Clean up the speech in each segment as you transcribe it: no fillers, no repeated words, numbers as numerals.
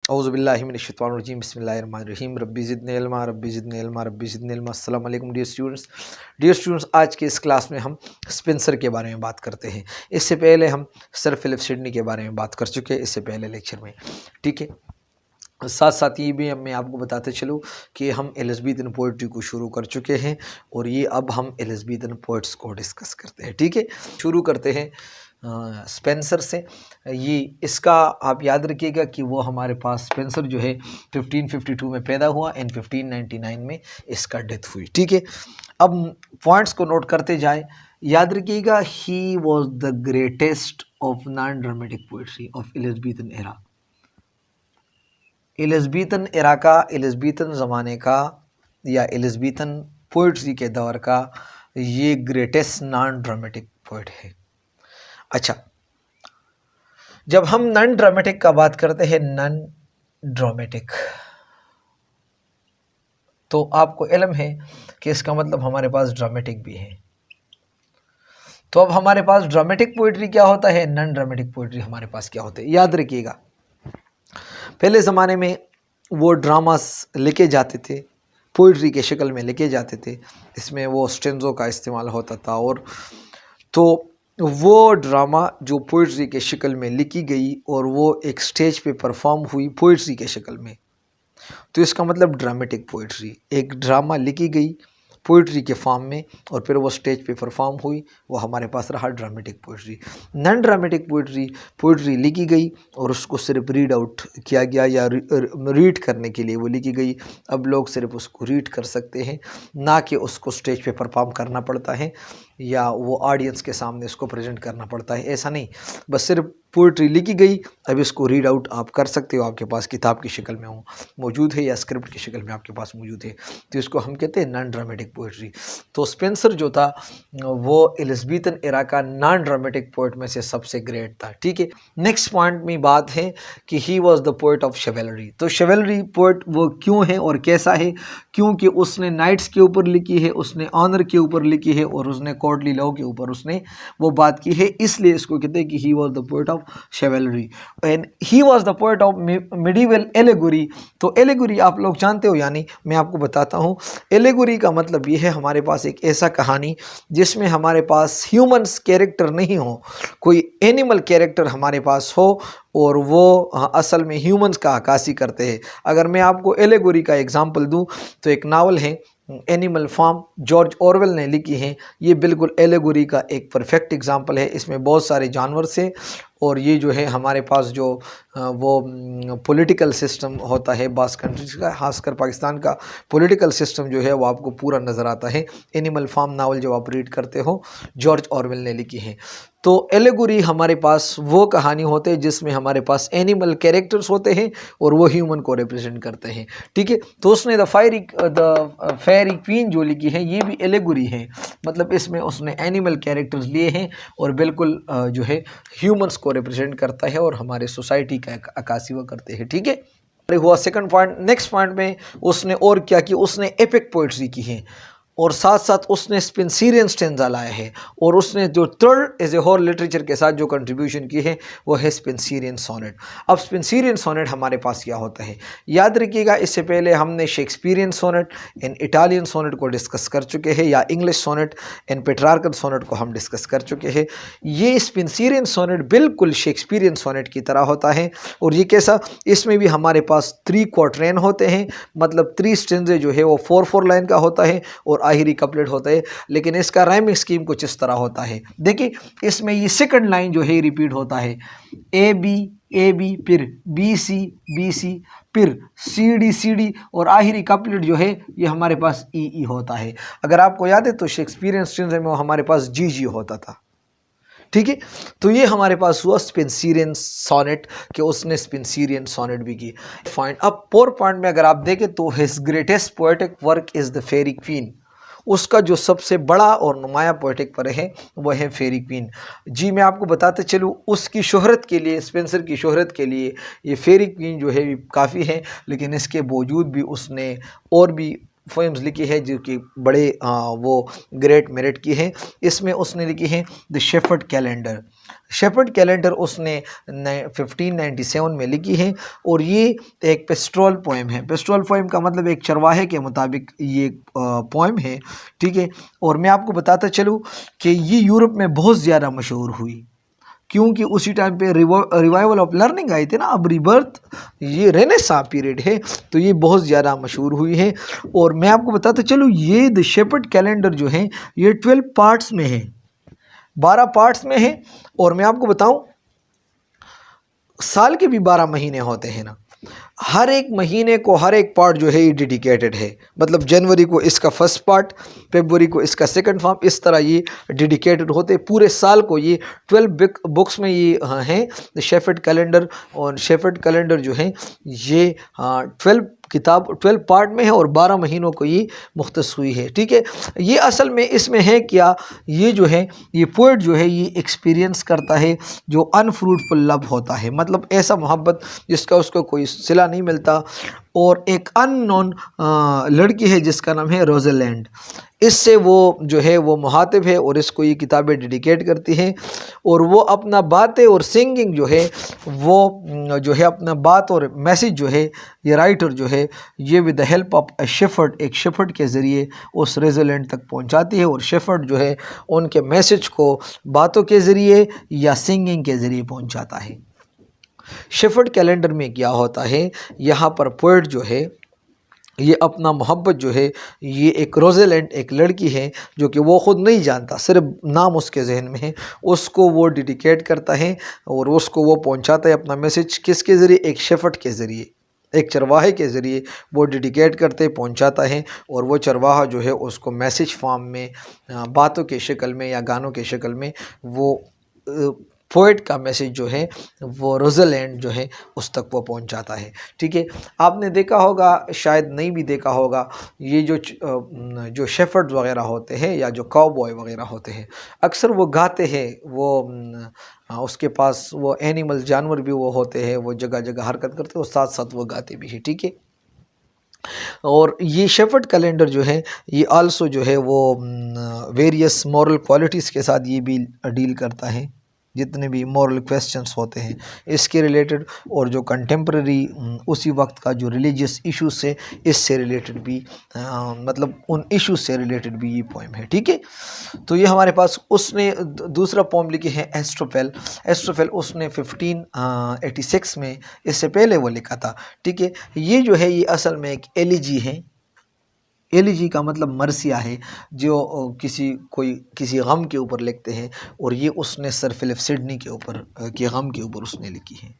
औज़ुबिल्लाहिमिनश्शैतानिर्रजीम बिस्मिल्लाहिर्रहमानिर्रहीम रब्बी ज़िदनी इल्मा रब्बी ज़िदनी इल्मा रब्बी ज़िदनी इल्मा। अस्सलाम वालेकुम डियर स्टूडेंट्स, आज के इस क्लास में हम स्पेंसर के बारे में बात करते हैं। इससे पहले हम सर फिलिप सिडनी के बारे में बात कर चुके हैं इससे पहले लेक्चर में, ठीक है। साथ साथ ये भी मैं आपको बताते चलूँ कि हम एलिज़ाबेथन पोइट्री को शुरू कर चुके हैं और ये अब हम एलिज़ाबेथन पोइट्स को डिस्कस करते हैं, ठीक है। शुरू करते हैं स्पेंसर से। ये इसका आप याद रखिएगा कि वो हमारे पास स्पेंसर जो है 1552 में पैदा हुआ एंड 1599 में इसका डेथ हुई, ठीक है। अब पॉइंट्स को नोट करते जाए, याद रखिएगा ही was the greatest of non dramatic poetry of Elizabethan era. Elizabethan era का, एलिज़ाबेथन ज़माने का या एलिज़ाबेथन पोइट्री के दौर का ये ग्रेटेस्ट नॉन ड्रामेटिक पोइट है। अच्छा, जब हम नॉन ड्रामेटिक का बात करते हैं, नॉन ड्रामेटिक, तो आपको इल्म है कि इसका मतलब हमारे पास ड्रामेटिक भी है। तो अब हमारे पास ड्रामेटिक पोइट्री क्या होता है, नॉन ड्रामेटिक पोइट्री हमारे पास क्या होते हैं। याद रखिएगा, पहले ज़माने में वो ड्रामास लिखे जाते थे, पोइट्री के शक्ल में लिखे जाते थे, इसमें वो स्टेंजो का इस्तेमाल होता था। और तो वो ड्रामा जो पोइट्री के शक्ल में लिखी गई और वो एक स्टेज पे परफॉर्म हुई पोइट्री के शक्ल में, तो इसका मतलब ड्रामेटिक पोइट्री। एक ड्रामा लिखी गई पोइट्री के फॉर्म में और फिर वो स्टेज पे परफॉर्म हुई, वो हमारे पास रहा dramatic poetry. Non dramatic poetry लिखी गई और उसको सिर्फ रीड आउट किया गया या रीड करने के लिए वो लिखी गई। अब लोग सिर्फ उसको रीड कर सकते हैं, ना कि उसको स्टेज पे परफॉर्म करना पड़ता है या वो ऑडियंस के सामने इसको प्रेजेंट करना पड़ता है, ऐसा नहीं। बस सिर्फ पोइट्री लिखी गई, अब इसको रीड आउट आप कर सकते हो, आपके पास किताब की शक्ल में मौजूद है या स्क्रिप्ट की शक्ल में आपके पास मौजूद है, तो इसको हम कहते हैं नॉन ड्रामेटिक पोइट्री। तो स्पेंसर जो था वो एलिज़ाबेथन एरा का नॉन ड्रामेटिक पोइट में से सबसे ग्रेट था, ठीक है। नेक्स्ट पॉइंट में बात है कि he was the poet of chivalry. तो शेवलरी पोइट वो क्यों है और कैसा है, क्योंकि उसने नाइट्स के ऊपर लिखी है, उसने ऑनर के ऊपर लिखी है और उसने कोर्टली लॉ के ऊपर उसने वो बात की है, इसलिए इसको कहते हैं कि he was the poet of chivalry and he was the poet of medieval allegory. तो एलेगोरी आप लोग जानते हो, यानी मैं आपको बताता हूँ। एलेगोरी का मतलब ये है हमारे पास एक ऐसा कहानी जिसमें हमारे पास ह्यूमन्स कैरेक्टर नहीं हो, कोई एनिमल कैरेक्टर हमारे पास हो और वो असल में ह्यूमंस का अक्कासी करते हैं। अगर मैं आपको एलेगोरी का एग्जांपल दूं तो एक नावल है एनिमल फार्म, जॉर्ज ऑरवेल ने लिखी है। ये बिल्कुल एलेगोरी का एक परफेक्ट एग्जांपल है। इसमें बहुत सारे जानवर से और ये जो है हमारे पास जो वो पॉलिटिकल सिस्टम होता है बास कंट्रीज का, खासकर पाकिस्तान का पॉलिटिकल सिस्टम जो है वो आपको पूरा नज़र आता है। एनिमल फार्म नावल जब आप रीड करते हो, जॉर्ज ऑरवेल ने लिखी है। तो एलेगोरी हमारे पास वो कहानी होते हैं जिसमें हमारे पास एनिमल कैरेक्टर्स होते हैं और वो ह्यूमन को रिप्रेजेंट करते हैं, ठीक है। तो उसने द फेयरी क्वीन जो लिखी है ये भी एलेगोरी है, मतलब इसमें उसने एनिमल कैरेक्टर्स लिए हैं और बिल्कुल जो है ह्यूमंस को रिप्रेजेंट करता है और हमारे सोसाइटी का अक्कासी वो करते हैं, ठीक है। हुआ सेकंड पॉइंट। नेक्स्ट पॉइंट में उसने और क्या कि उसने एपिक पोइट्री की है और साथ साथ उसने स्पेंसरियन स्टेंजा लाया है और उसने जो third as a whole literature के साथ जो कंट्रीब्यूशन की है वो है स्पेंसरियन सोनेट। अब स्पेंसरियन सोनेट हमारे पास क्या होता है, याद रखिएगा, इससे पहले हमने Shakespearean sonnet and Italian sonnet को डिस्कस कर चुके हैं, या English sonnet and Petrarchan sonnet को हम डिस्कस कर चुके हैं। ये स्पेंसरियन सोनेट बिल्कुल शेक्सपियरियन सोनेट की तरह होता है और ये कैसा, इसमें भी हमारे पास 3 क्वार्टरेन होते हैं, मतलब 3 स्टेंजे जो है वो 4-4 लाइन का होता है और आखिरी कपलेट होता है। लेकिन इसका राइमिंग स्कीम कुछ इस तरह होता है, देखिए इसमें ये सेकंड लाइन जो है रिपीट होता है, ए बी फिर बी सी फिर सी डी और आखिरी कपलेट जो है ये हमारे पास ई होता है। अगर आपको याद है तो शेक्सपियरियन स्टेंजा में हमारे पास जी होता था, ठीक है। तो ये हमारे पास हुआ स्पेंसरियन सोनेट कि उसने स्पेंसरियन सोनेट भी की। फाइन। अब 4 पॉइंट में अगर आप देखें तो his greatest poetic work is the Faerie Queene. उसका जो सबसे बड़ा और नुमाया पोएटिक वर्क है वह है फेरी क्वीन। जी मैं आपको बताते चलूँ, उसकी शोहरत के लिए, स्पेंसर की शोहरत के लिए ये फेरी क्वीन जो है काफ़ी है, लेकिन इसके बावजूद भी उसने और भी पोएम्स लिखी है जो कि बड़े वो ग्रेट मेरिट की हैं। इसमें उसने लिखी है the shepherd calendar, shepherd calendar उसने 1597 में लिखी है और ये एक पेस्ट्रोल पोएम है। पेस्ट्रोल पोएम का मतलब एक चरवाहे के मुताबिक ये पोएम है, ठीक है। और मैं आपको बताता चलूँ कि ये यूरोप में बहुत ज़्यादा मशहूर हुई, क्योंकि उसी टाइम पे रिवाइवल ऑफ लर्निंग आई थी ना। अब रिबर्थ, ये रेनेसां पीरियड है, तो ये बहुत ज़्यादा मशहूर हुई है। और मैं आपको बताता चलूँ ये द शेपर्ड कैलेंडर जो है ये 12 पार्ट्स में है, 12 पार्ट्स में है। और मैं आपको बताऊं साल के भी 12 महीने होते हैं ना, हर एक महीने को हर एक पार्ट जो है ये डेडिकेटेड है। मतलब जनवरी को इसका फर्स्ट पार्ट, फरवरी को इसका सेकंड पार्ट, इस तरह ये डेडिकेटेड होते पूरे साल को। ये 12 बुक्स में ये हैं शेफर्ड कैलेंडर। और शेफर्ड कैलेंडर जो है ये 12 किताब 12 पार्ट में है और 12 महीनों को ये मुख्तस हुई है, ठीक है। ये असल में इसमें है क्या, ये जो है ये पोएट जो है ये एक्सपीरियंस करता है जो अनफ्रूटफुल लव होता है, मतलब ऐसा मोहब्बत जिसका उसको कोई सिला नहीं मिलता। और एक अननोन लड़की है जिसका नाम है रोज़लैंड, इससे वो जो है वो मुहातिब है और इसको ये किताबें डेडिकेट करती हैं। और वो अपना बातें और सिंगिंग जो है वो जो है अपना बात और मैसेज जो है ये राइटर जो है ये with the help of A shepherd, एक शेफर्ड के ज़रिए उस रोज़लैंड तक पहुंचाती है। और शेफर्ड जो है उनके मैसेज को बातों के ज़रिए या सिंगिंग के ज़रिए पहुंचाता है। शेफर्ड कैलेंडर में क्या होता है, यहाँ पर पोएट जो है ये अपना मोहब्बत जो है ये एक रोज़लैंड, एक लड़की है जो कि वो ख़ुद नहीं जानता, सिर्फ नाम उसके जहन में है, उसको वो डेडिकेट करता है और उसको वो पहुंचाता है अपना मैसेज किसके ज़रिए, एक शेफर्ड के ज़रिए, एक चरवाहे के ज़रिए वो डेडिकेट करते पहुंचाता है। और वो चरवाहा जो है उसको मैसेज फॉर्म में, बातों के शक्ल में या गानों के शक्ल में वो पोएट का मैसेज जो है वो रोज़लैंड जो है उस तक वो पहुंचाता है, ठीक है। आपने देखा होगा, शायद नहीं भी देखा होगा, ये जो शेफर्ड वगैरह होते हैं या जो काउबॉय वगैरह होते हैं अक्सर वो गाते हैं, वो उसके पास वो एनिमल जानवर भी वो होते हैं, वो जगह जगह हरकत करते हैं और साथ साथ वो गाते भी हैं, ठीक है। और ये शेफर्ड कैलेंडर जो है ये आल्सो जो है वो वेरियस मॉरल क्वालिटीज़ के साथ ये भी डील करता है, जितने भी मॉरल क्वेश्चंस होते हैं इसके रिलेटेड। और जो कंटेम्प्रेरी उसी वक्त का जो रिलीजियस इश्यूज से इससे रिलेटेड भी मतलब उन इश्यूज से रिलेटेड भी ये पोएम है, ठीक है। तो ये हमारे पास उसने दूसरा पोएम लिखी है एस्ट्रोफेल। एस्ट्रोफेल उसने 1586 में, इससे पहले वो लिखा था, ठीक है। ये जो है ये असल में एक एलिजी है। एलिजी का मतलब मरसिया है, जो किसी गम के ऊपर लिखते हैं। और ये उसने सर फिलिप सिडनी के ऊपर के गम के ऊपर उसने लिखी है।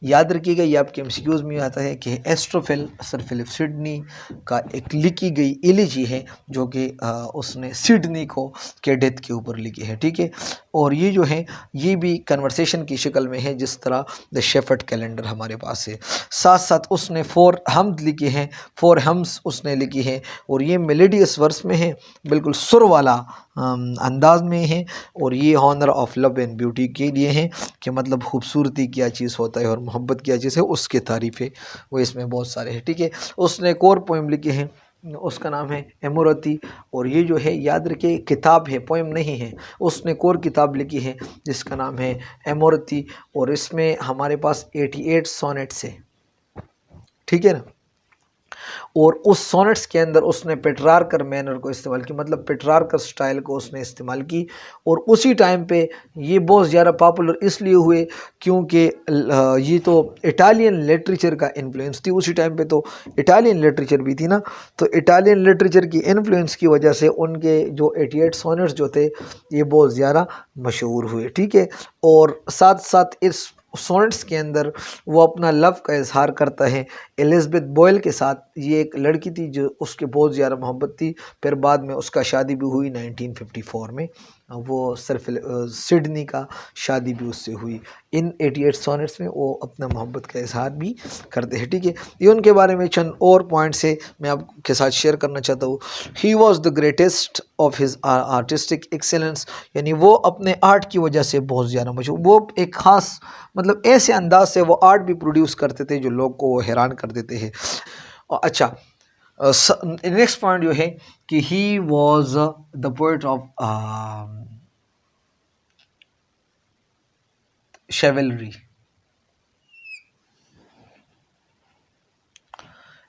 याद रखिएगा ये आपके एमसीक्यूज़ में आता है कि एस्ट्रोफेल सर फिलिप सिडनी का एक लिखी गई एलिजी है जो कि उसने सिडनी को के डेथ के ऊपर लिखी है, ठीक है। और ये जो है ये भी कन्वर्सेशन की शक्ल में है जिस तरह द शेफर्ड कैलेंडर हमारे पास है। साथ साथ उसने 4 हम्स लिखे हैं, 4 हम्स उसने लिखी हैं और ये मेलोडियस वर्स में है, बिल्कुल सुर वाला अंदाज में है। और ये honour of love and beauty के लिए हैं कि मतलब खूबसूरती क्या चीज़ होता है और मोहब्बत क्या चीज़ है उसके तारीफ़ है वो इसमें बहुत सारे हैं, ठीक है। उसने एक और पोएम लिखे हैं, उसका नाम है एमोरती। और ये जो है याद रखिए किताब है, पोएम नहीं है। उसने एक और किताब लिखी है जिसका नाम है एमोरती और इसमें हमारे पास 88 सोनेट्स है, ठीक है ना। और उस सोनेट्स के अंदर उसने पेट्रार्कर मैनर को इस्तेमाल की, मतलब पेट्रार्कर स्टाइल को उसने इस्तेमाल की। और उसी टाइम पे ये बहुत ज़्यादा पॉपुलर इसलिए हुए क्योंकि ये तो इटालियन लिटरेचर का इन्फ्लुएंस थी, उसी टाइम पे तो इटालियन लिटरेचर भी थी ना, तो इटालियन लिटरेचर की इन्फ्लुएंस की वजह से उनके जो 88 सोनेट्स जो थे ये बहुत ज़्यादा मशहूर हुए, ठीक है। और साथ साथ इस सोनेट्स के अंदर वो अपना लव का इजहार करता है एलिज़ाबेथ बॉयल के साथ। ये एक लड़की थी जो उसके बहुत ज़्यादा मोहब्बत थी, फिर बाद में उसका शादी भी हुई 1954 में, वो सर सिडनी का शादी भी उससे हुई। इन 88 सोनेट्स में वो अपना मोहब्बत का इजहार भी करते हैं, ठीक है। ये उनके बारे में चंद और पॉइंट्स है मैं आपके साथ शेयर करना चाहता हूँ। ही was the greatest of his artistic excellence, यानी वो अपने आर्ट की वजह से बहुत ज़्यादा मशहूर, वो एक ख़ास मतलब ऐसे अंदाज से वो आर्ट भी प्रोड्यूस करते थे जो लोग को हैरान कर देते हैं। और अच्छा नेक्स्ट पॉइंट जो है कि he was the poet of chivalry,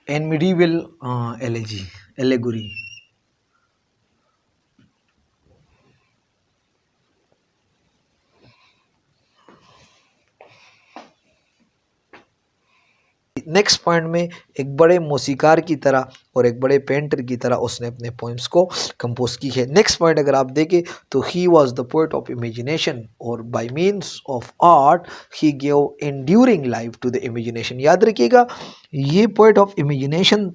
and medieval allegory. Next point में एक बड़े मौसीकार की तरह और एक बड़े पेंटर की तरह उसने अपने पोइम्स को कंपोज की है। नेक्स्ट पॉइंट अगर आप देखें तो he was the poet of imagination, और by means of art he gave enduring life to the imagination. याद रखिएगा ये पोएट ऑफ इमेजिनेशन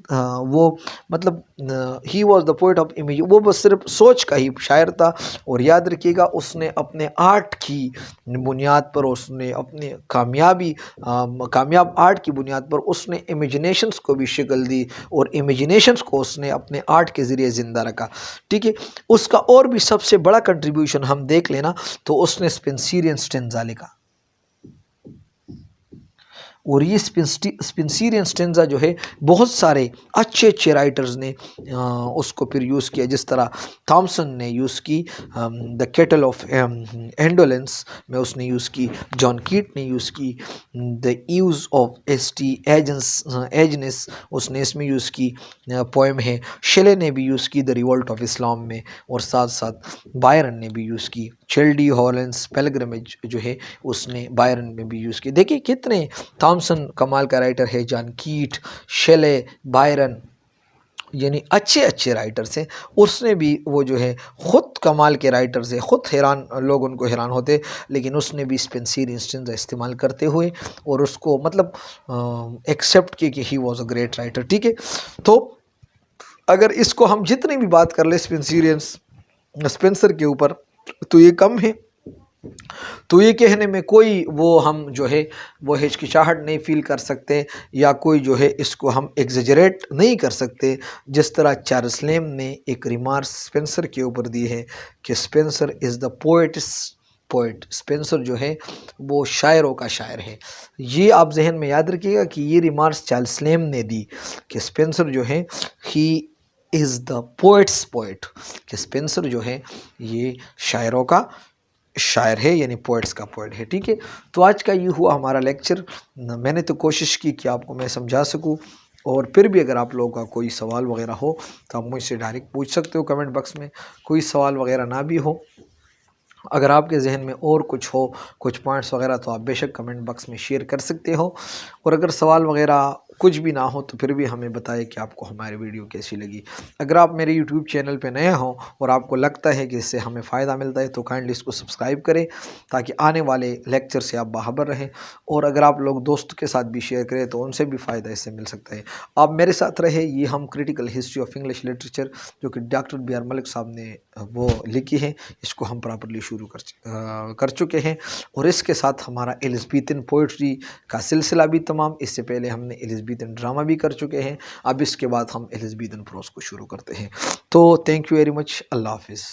वो मतलब he was the poet of image, वो बस सिर्फ सोच का ही शायर था। और याद रखिएगा उसने अपने आर्ट की बुनियाद पर, उसने अपने कामयाब आर्ट की बुनियाद पर उसने इमेजिनेशंस को भी शक्ल दी और इमेजिनेशंस को उसने अपने आर्ट के ज़रिए ज़िंदा रखा। ठीक है, उसका और भी सबसे बड़ा कंट्रीब्यूशन हम देख लेना तो उसने स्पेंसरियन स्टेंजा लिखा, और ये स्पेंसरियन स्टेंजा जो है बहुत सारे अच्छे राइटर्स ने उसको फिर यूज़ किया, जिस तरह थॉमसन ने यूज़ की द केटल ऑफ एंडोलेंस में उसने यूज़ की, जॉन कीट ने यूज़ की द ईव्स ऑफ एस.टी. एजनेस उसने इसमें यूज़ की पोएम है। शेले ने भी यूज़ की द रिवोल्ट ऑफ इस्लाम में, और साथ साथ बायरन ने भी यूज़ की चिल्डी हॉलेंस पेलग्रिमेज जो है उसने बायरन में भी यूज़ की। देखिए कितने थॉमसन कमाल का राइटर है, जॉन कीट, शेले, बायरन, यानी अच्छे राइटर्स हैं। उसने भी वो जो है ख़ुद कमाल के राइटर्स हैं, ख़ुद हैरान लोग उनको हैरान होते, लेकिन उसने भी स्पेंसरियन स्टेंजा इस्तेमाल करते हुए और उसको मतलब एक्सेप्ट किए कि he was a great writer. ठीक है, तो अगर इसको हम जितनी भी बात कर ले स्पेंसर के ऊपर तो ये कम है। तो ये कहने में कोई वो हम जो है वो हिचकिचाहट नहीं फील कर सकते, या कोई जो है इसको हम एग्जेजरेट नहीं कर सकते, जिस तरह चार्ल्स लेम ने एक रिमार्क स्पेंसर के ऊपर दी है कि Spencer is the poet. Spencer जो है वो शायरों का शायर है। ये आप जहन में याद रखिएगा कि ये रिमार्क्स चार्ल्स लेम ने दी कि स्पेंसर जो है he is the poets poet, कि स्पेंसर जो है ये शायरों का शायर है, यानी पोएट्स का पोएट है। ठीक है, तो आज का ये हुआ हमारा लेक्चर। मैंने तो कोशिश की कि आपको मैं समझा सकूं, और फिर भी अगर आप लोगों का कोई सवाल वगैरह हो तो आप मुझसे डायरेक्ट पूछ सकते हो कमेंट बॉक्स में। कोई सवाल वगैरह ना भी हो, अगर आपके जहन में और कुछ हो, कुछ पॉइंट्स वगैरह, तो आप बेशक कमेंट बॉक्स में शेयर कर सकते हो। और अगर सवाल वगैरह कुछ भी ना हो तो फिर भी हमें बताएं कि आपको हमारी वीडियो कैसी लगी। अगर आप मेरे यूट्यूब चैनल पे नए हो और आपको लगता है कि इससे हमें फ़ायदा मिलता है तो काइंडली इसको सब्सक्राइब करें, ताकि आने वाले लेक्चर से आप बाखबर रहें। और अगर आप लोग दोस्त के साथ भी शेयर करें तो उनसे भी फ़ायदा इससे मिल सकता है। आप मेरे साथ रहे। ये हम critical history of English literature जो कि डॉक्टर बी आर मलिक साहब ने वो लिखी है, इसको हम प्रॉपरली शुरू कर चुके हैं। और इसके साथ हमारा एलिज़ाबेथन पोइट्री का सिलसिला भी तमाम। इससे पहले हमने एलिज़ाबेथन ड्रामा भी कर चुके हैं, अब इसके बाद हम एलिज़ाबेथन प्रोज को शुरू करते हैं। तो थैंक यू वेरी मच। अल्लाह हाफिज़।